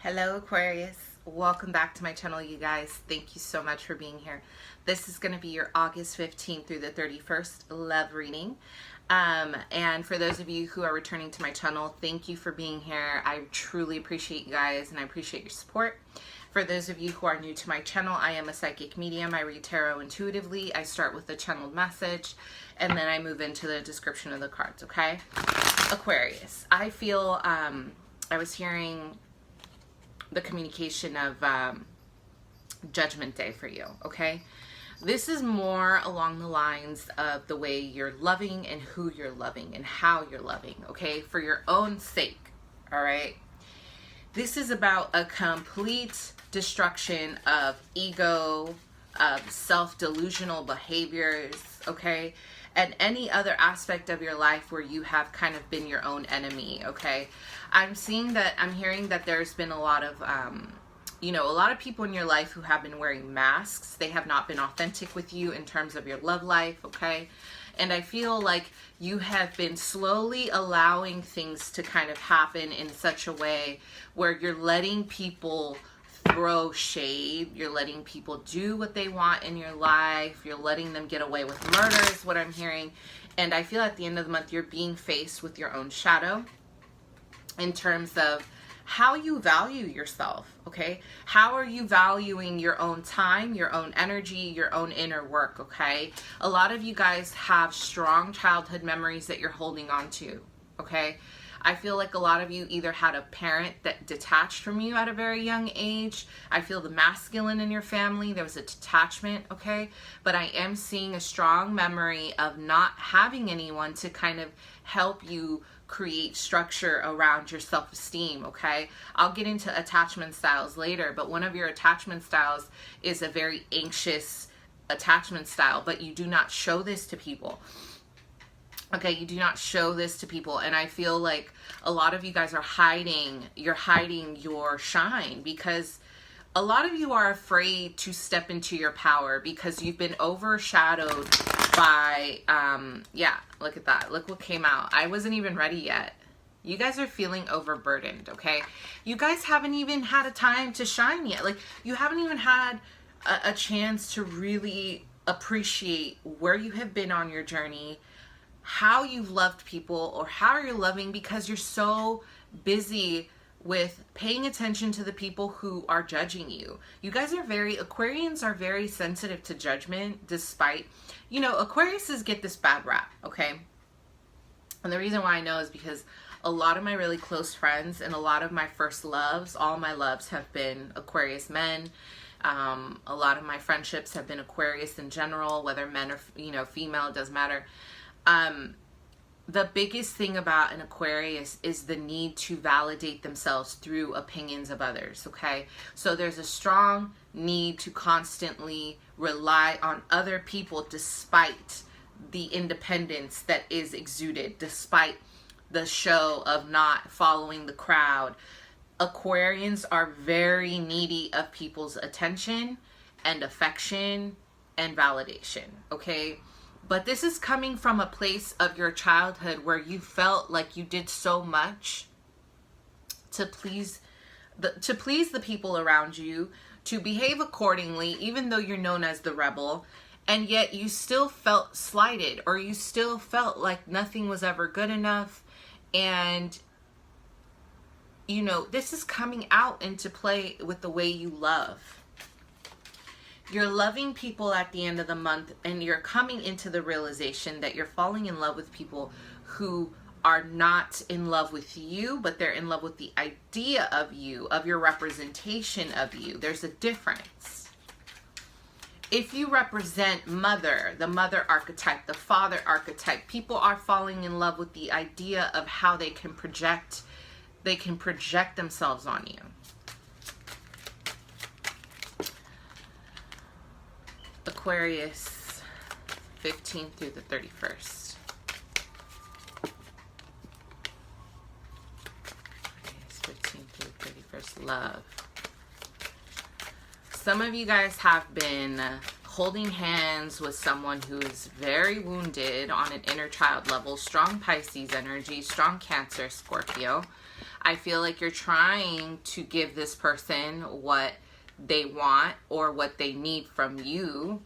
Hello Aquarius, welcome back to my channel you guys. Thank you so much for being here. This is going to be your August 15th through the 31st love reading. And for those of you who are returning to my channel, thank you for being here. I truly appreciate you guys and I appreciate your support. For those of you who are new to my channel, I am a psychic medium. I read tarot intuitively. I start with a channeled message and then I move into the description of the cards, okay? Aquarius, I feel, I was hearing the communication of Judgment Day for you, okay? This is more along the lines of the way you're loving and who you're loving and how you're loving, okay? For your own sake, all right? This is about a complete destruction of ego, of self-delusional behaviors, okay? And any other aspect of your life where you have kind of been your own enemy, okay? I'm hearing that there's been a lot of, a lot of people in your life who have been wearing masks. They have not been authentic with you in terms of your love life, okay? And I feel like you have been slowly allowing things to kind of happen in such a way where you're letting people throw shade, you're letting people do what they want in your life, you're letting them get away with murder is what I'm hearing. And I feel at the end of the month you're being faced with your own shadow in terms of how you value yourself, okay? How are you valuing your own time, your own energy, your own inner work, okay? A lot of you guys have strong childhood memories that you're holding on to, okay? I feel like a lot of you either had a parent that detached from you at a very young age. I feel the masculine in your family, there was a detachment, okay? But I am seeing a strong memory of not having anyone to kind of help you create structure around your self-esteem, okay? I'll get into attachment styles later, but one of your attachment styles is a very anxious attachment style, but you do not show this to people. Okay, you do not show this to people, and I feel like a lot of you guys are hiding your shine because a lot of you are afraid to step into your power because you've been overshadowed by, look at that. Look what came out. I wasn't even ready yet. You guys are feeling overburdened, okay? You guys haven't even had a time to shine yet. Like, you haven't even had a chance to really appreciate where you have been on your journey, how you've loved people, or how you're loving because you're so busy with paying attention to the people who are judging you. You guys are Aquarians are very sensitive to judgment despite, Aquariuses get this bad rap, okay? And the reason why I know is because a lot of my really close friends and a lot of my first loves, all my loves have been Aquarius men. A lot of my friendships have been Aquarius in general, whether men or, female, it doesn't matter. The biggest thing about an Aquarius is the need to validate themselves through opinions of others, okay? So there's a strong need to constantly rely on other people despite the independence that is exuded, despite the show of not following the crowd. Aquarians are very needy of people's attention and affection and validation, okay? But this is coming from a place of your childhood where you felt like you did so much to please the people around you, to behave accordingly, even though you're known as the rebel, and yet you still felt slighted, or you still felt like nothing was ever good enough. And, this is coming out into play with the way you love. You're loving people at the end of the month, and you're coming into the realization that you're falling in love with people who are not in love with you, but they're in love with the idea of you, of your representation of you. There's a difference. If you represent the mother archetype, the father archetype, people are falling in love with the idea of how they can project themselves on you. Aquarius, 15th through the 31st. Aquarius, 15th through the 31st. Love. Some of you guys have been holding hands with someone who is very wounded on an inner child level. Strong Pisces energy, strong Cancer, Scorpio. I feel like you're trying to give this person what they want or what they need from you,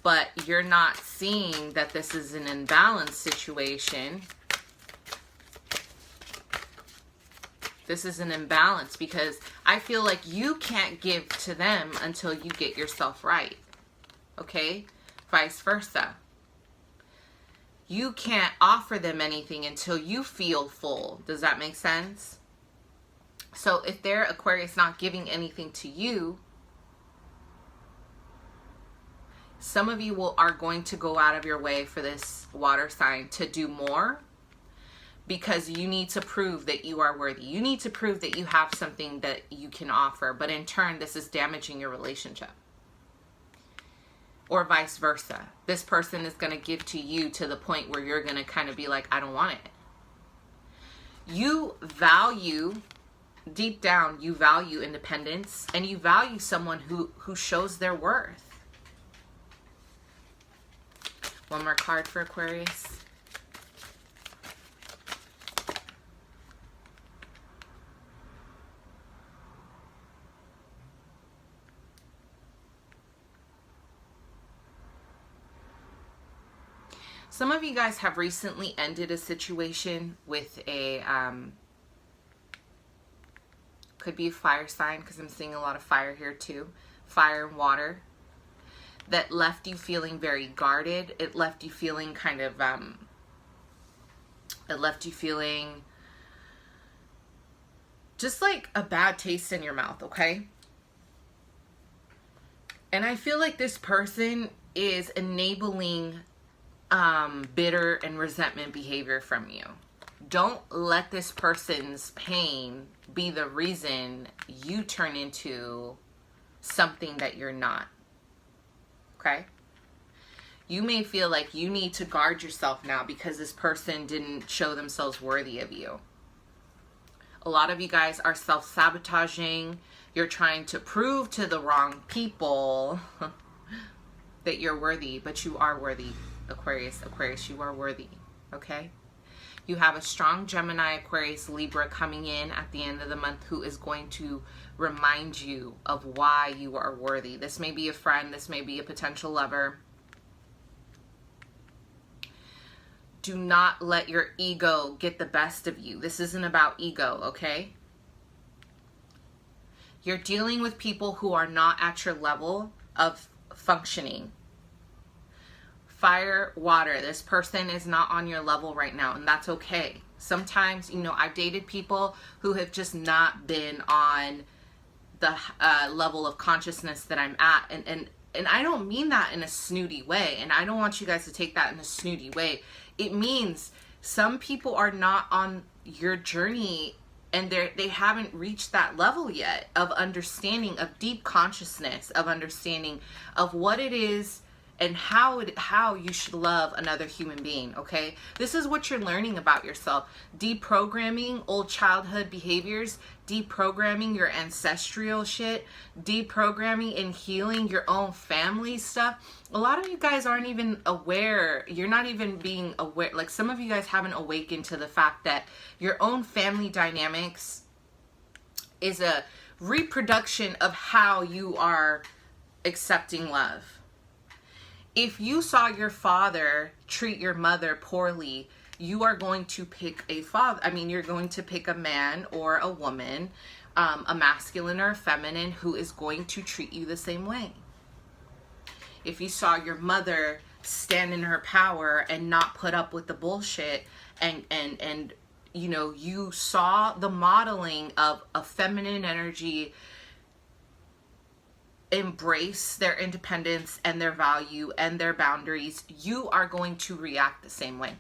but you're not seeing that this is an imbalanced situation. This is an imbalance because I feel like you can't give to them until you get yourself right. Okay? Vice versa. You can't offer them anything until you feel full. Does that make sense? So if they're Aquarius not giving anything to you, some of you are going to go out of your way for this water sign to do more, because you need to prove that you are worthy. You need to prove that you have something that you can offer, but in turn, this is damaging your relationship. Or vice versa. This person is going to give to you to the point where you're going to kind of be like, I don't want it. You value, deep down, you value independence, and you value someone who shows their worth. One more card for Aquarius. Some of you guys have recently ended a situation with a, could be a fire sign, because I'm seeing a lot of fire here too. Fire and water. That left you feeling very guarded. It left you feeling kind of, it left you feeling just like a bad taste in your mouth, okay? And I feel like this person is enabling bitter and resentment behavior from you. Don't let this person's pain be the reason you turn into something that you're not. Okay? You may feel like you need to guard yourself now because this person didn't show themselves worthy of you. A lot of you guys are self-sabotaging. You're trying to prove to the wrong people that you're worthy, but you are worthy. Aquarius, you are worthy, okay? You have a strong Gemini, Aquarius, Libra coming in at the end of the month who is going to remind you of why you are worthy. This may be a friend, this may be a potential lover. Do not let your ego get the best of you. This isn't about ego, okay? You're dealing with people who are not at your level of functioning. Fire, water. This person is not on your level right now, and that's okay. Sometimes, you know, I've dated people who have just not been on the level of consciousness that I'm at, and I don't mean that in a snooty way, and I don't want you guys to take that in a snooty way. It means some people are not on your journey, and they haven't reached that level yet of understanding, of deep consciousness, of understanding of what it is and how you should love another human being, okay? This is what you're learning about yourself. Deprogramming old childhood behaviors, deprogramming your ancestral shit, deprogramming and healing your own family stuff. A lot of you guys aren't even aware. You're not even being aware. Like, some of you guys haven't awakened to the fact that your own family dynamics is a reproduction of how you are accepting love. If you saw your father treat your mother poorly, you are going to pick a father. I mean, you're going to pick a man or a woman, a masculine or a feminine, who is going to treat you the same way. If you saw your mother stand in her power and not put up with the bullshit, and you know, you saw the modeling of a feminine energy embrace their independence and their value and their boundaries, you are going to react the same way.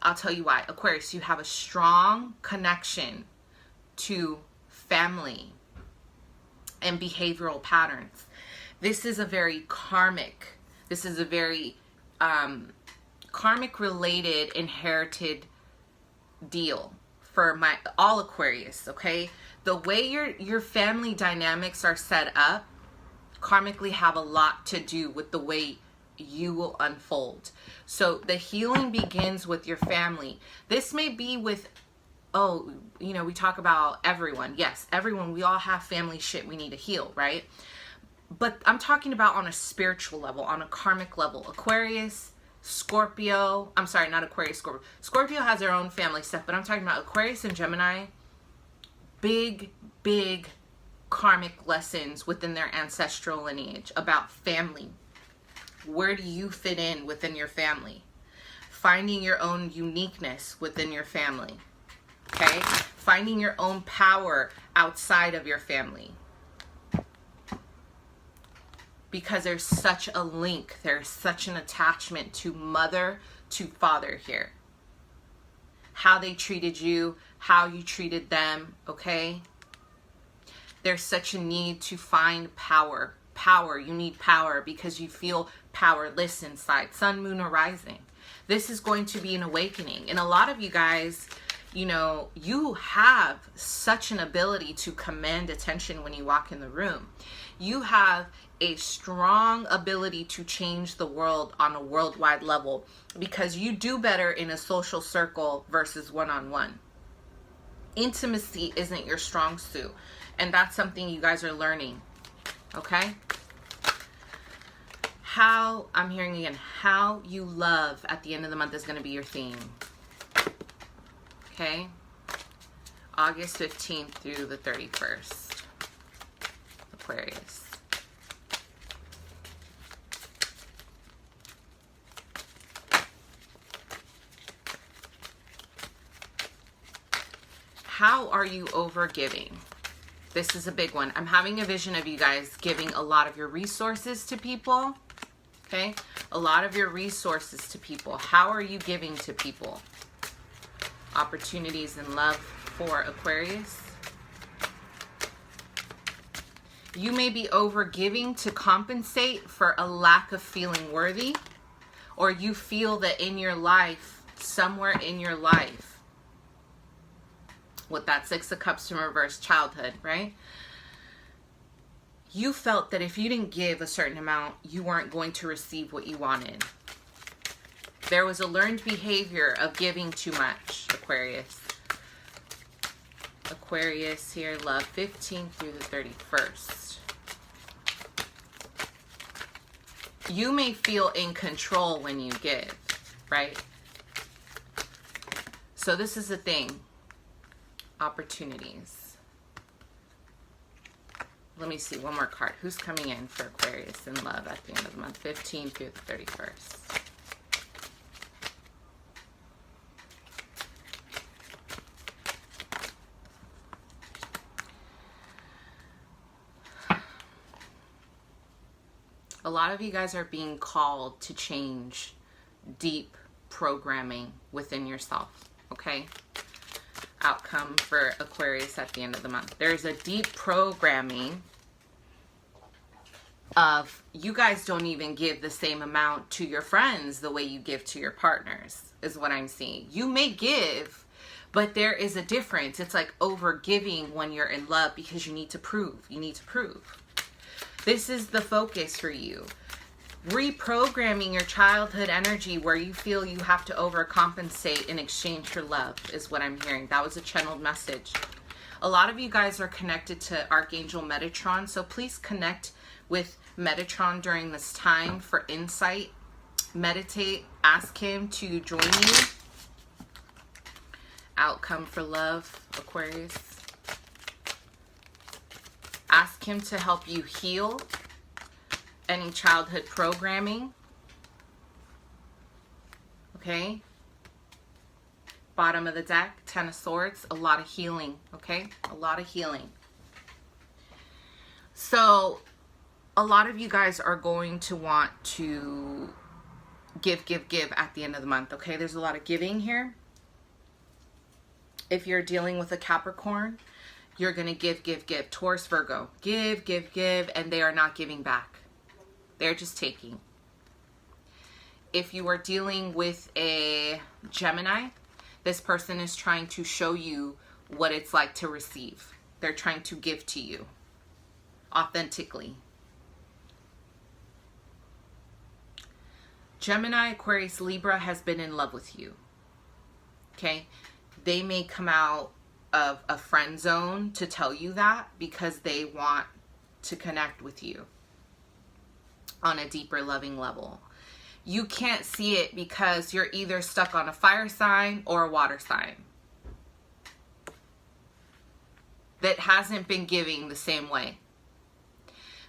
I'll tell you why. Aquarius, you have a strong connection to family and behavioral patterns. This is a very karmic, this is a very karmic related inherited deal for all Aquarius, okay? The way your family dynamics are set up karmically have a lot to do with the way you will unfold. So the healing begins with your family. This may be with oh, you know, we talk about everyone. Yes, everyone, we all have family shit we need to heal, right? But I'm talking about on a spiritual level, on a karmic level. Aquarius, Scorpio, I'm sorry, not Aquarius, Scorpio. Scorpio has their own family stuff, but I'm talking about Aquarius and Gemini. Big, big karmic lessons within their ancestral lineage about family. Where do you fit in within your family? Finding your own uniqueness within your family. Okay? Finding your own power outside of your family. Because there's such a link, there's such an attachment to mother to father here. How they treated you, how you treated them, okay? There's such a need to find power. Power, you need power because you feel powerless inside. Sun, moon, or rising. This is going to be an awakening. And a lot of you guys, you know, you have such an ability to command attention when you walk in the room. You have a strong ability to change the world on a worldwide level because you do better in a social circle versus one-on-one. Intimacy isn't your strong suit, and that's something you guys are learning, okay? How, I'm hearing again, how you love at the end of the month is going to be your theme, okay? August 15th through the 31st, Aquarius. How are you over giving? This is a big one. I'm having a vision of you guys giving a lot of your resources to people. Okay? A lot of your resources to people. How are you giving to people? Opportunities and love for Aquarius. You may be over giving to compensate for a lack of feeling worthy. Or you feel that in your life, somewhere in your life, with that Six of Cups in reverse, childhood, right? You felt that if you didn't give a certain amount, you weren't going to receive what you wanted. There was a learned behavior of giving too much, Aquarius. Aquarius here, love, 15th through the 31st. You may feel in control when you give, right? So this is the thing. Opportunities. Let me see one more card. Who's coming in for Aquarius in love at the end of the month? 15th through the 31st. A lot of you guys are being called to change deep programming within yourself, okay? Outcome for Aquarius at the end of the month. There's a deep programming of you guys don't even give the same amount to your friends the way you give to your partners, is what I'm seeing. You may give, but there is a difference. It's like over giving when you're in love because you need to prove. You need to prove. This is the focus for you. Reprogramming your childhood energy where you feel you have to overcompensate in exchange for love is what I'm hearing. That was a channeled message. A lot of you guys are connected to Archangel Metatron, so please connect with Metatron during this time for insight. Meditate. Ask him to join you. Outcome for love, Aquarius. Ask him to help you heal any childhood programming. Okay? Bottom of the deck, Ten of Swords, a lot of healing, okay? A lot of healing. So, a lot of you guys are going to want to give at the end of the month, okay? There's a lot of giving here. If you're dealing with a Capricorn, you're going to give. Taurus, Virgo, give, and they are not giving back. They're just taking. If you are dealing with a Gemini, this person is trying to show you what it's like to receive. They're trying to give to you authentically. Gemini, Aquarius, Libra has been in love with you. Okay? They may come out of a friend zone to tell you that because they want to connect with you on a deeper loving level. You can't see it because you're either stuck on a fire sign or a water sign that hasn't been giving the same way.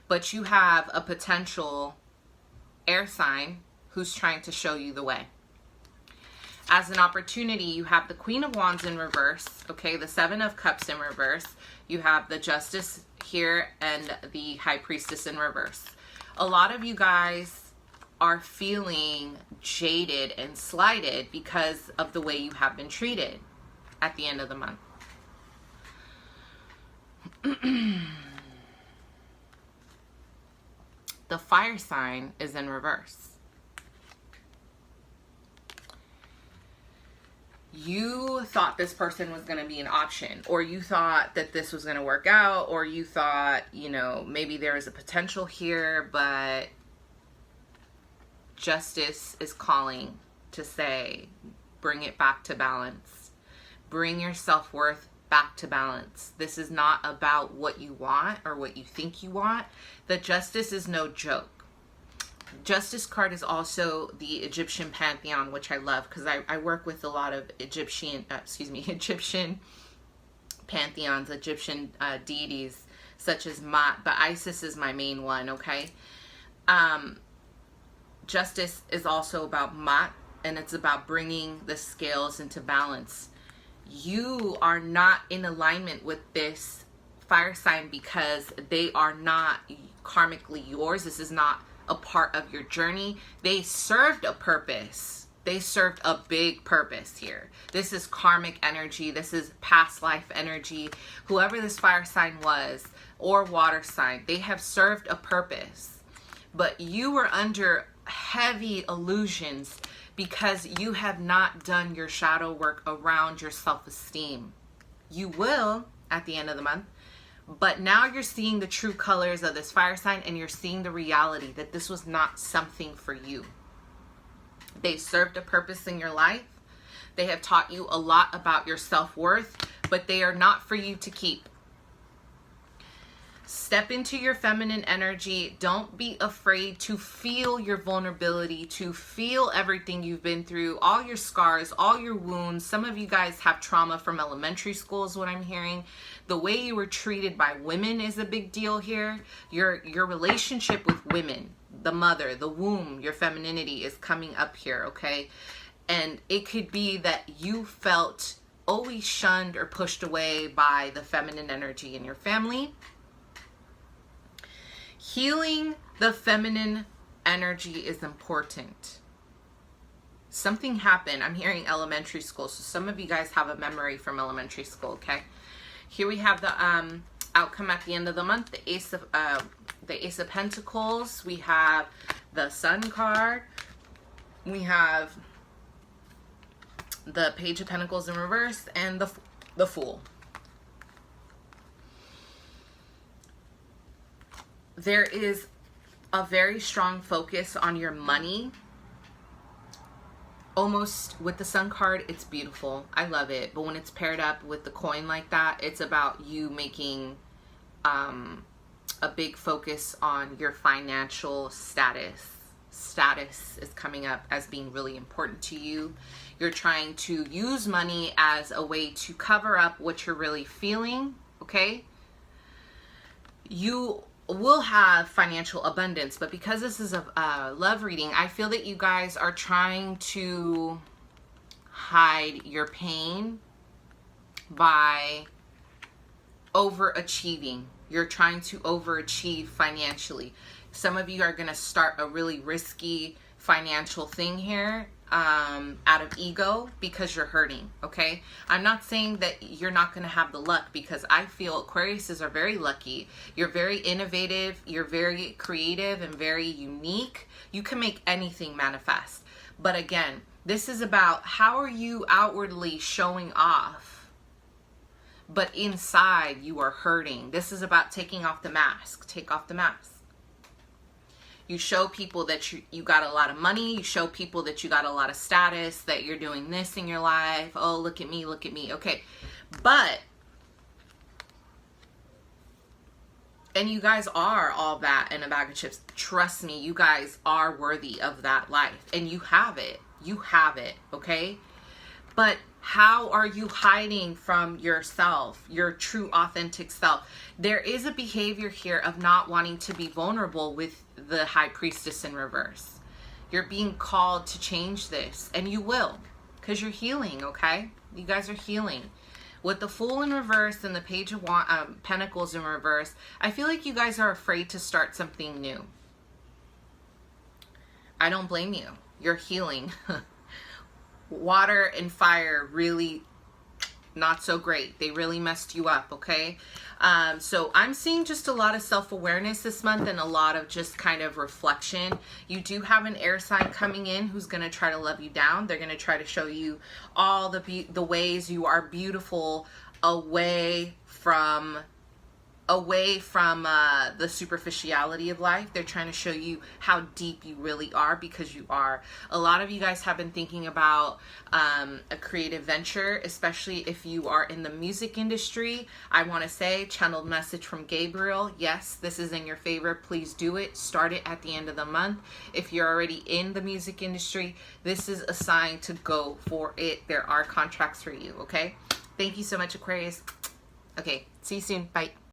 But you have a potential air sign who's trying to show you the way. As an opportunity, you have the Queen of Wands in reverse, okay, the Seven of Cups in reverse. You have the Justice here and the High Priestess in reverse. A lot of you guys are feeling jaded and slighted because of the way you have been treated at the end of the month. The fire sign is in reverse. You thought this person was going to be an option, or you thought that this was going to work out, or you thought, you know, maybe there is a potential here, but justice is calling to say, bring it back to balance. Bring your self-worth back to balance. This is not about what you want or what you think you want. The Justice is no joke. Justice card is also the Egyptian pantheon, which I love because I work with a lot of Egyptian pantheons, Egyptian deities such as Ma'at, but Isis is my main one, okay? Justice is also about Ma'at, and it's about bringing the scales into balance. You are not in alignment with this fire sign because they are not karmically yours. This is not a part of your journey. They served a purpose. They served a big purpose here. This is karmic energy. This is past life energy. Whoever this fire sign was, or water sign, they have served a purpose. But you were under heavy illusions because you have not done your shadow work around your self-esteem. You will at the end of the month, but now you're seeing the true colors of this fire sign, and you're seeing the reality that this was not something for you. They served a purpose in your life. They have taught you a lot about your self-worth, but they are not for you to keep. Step into your feminine energy. Don't be afraid to feel your vulnerability, to feel everything you've been through, all your scars, all your wounds. Some of you guys have trauma from elementary school is what I'm hearing. The way you were treated by women is a big deal here. Your relationship with women, the mother, the womb, your femininity is coming up here, okay? And it could be that you felt always shunned or pushed away by the feminine energy in your family. Healing the feminine energy is important. Something happened. I'm hearing elementary school. So some of you guys have a memory from elementary school, okay? Here we have the outcome at the end of the month. The Ace of Pentacles. We have the Sun card. We have the Page of Pentacles in reverse and the Fool. There is a very strong focus on your money. Almost with the Sun card, it's beautiful. I love it. But when it's paired up with the coin like that, it's about you making a big focus on your financial status. Status is coming up as being really important to you. You're trying to use money as a way to cover up what you're really feeling, okay? You will have financial abundance, but because this is a love reading, I feel that you guys are trying to hide your pain by overachieving. You're trying to overachieve financially. Some of you are going to start a really risky financial thing here out of ego because you're hurting, okay? I'm not saying that you're not going to have the luck, because I feel Aquariuses are very lucky. You're very innovative, you're very creative and very unique. You can make anything manifest. But again, this is about how are you outwardly showing off, but inside you are hurting. This is about taking off the mask. Take off the mask. You show people that you got a lot of money. You show people that you got a lot of status, that you're doing this in your life. Oh, look at me, look at me. Okay. But, and you guys are all that and a bag of chips. Trust me, you guys are worthy of that life. And you have it. You have it, okay? But how are you hiding from yourself, your true authentic self? There is a behavior here of not wanting to be vulnerable with the High Priestess in reverse. You're being called to change this, and you will, because you're healing, okay? You guys are healing. With the Fool in reverse and the Page of Pentacles in reverse, I feel like you guys are afraid to start something new. I don't blame you. You're healing. Water and fire really not so great. They really messed you up, okay? So I'm seeing just a lot of self-awareness this month and a lot of just kind of reflection. You do have an air sign coming in who's going to try to love you down. They're going to try to show you all the ways you are beautiful away from the superficiality of life. They're trying to show you how deep you really are, because you are. A lot of you guys have been thinking about a creative venture, especially if you are in the music industry. I want to say, channeled message from Gabriel. Yes, this is in your favor. Please do it. Start it at the end of the month. If you're already in the music industry, this is a sign to go for it. There are contracts for you, okay? Thank you so much, Aquarius. Okay, see you soon. Bye.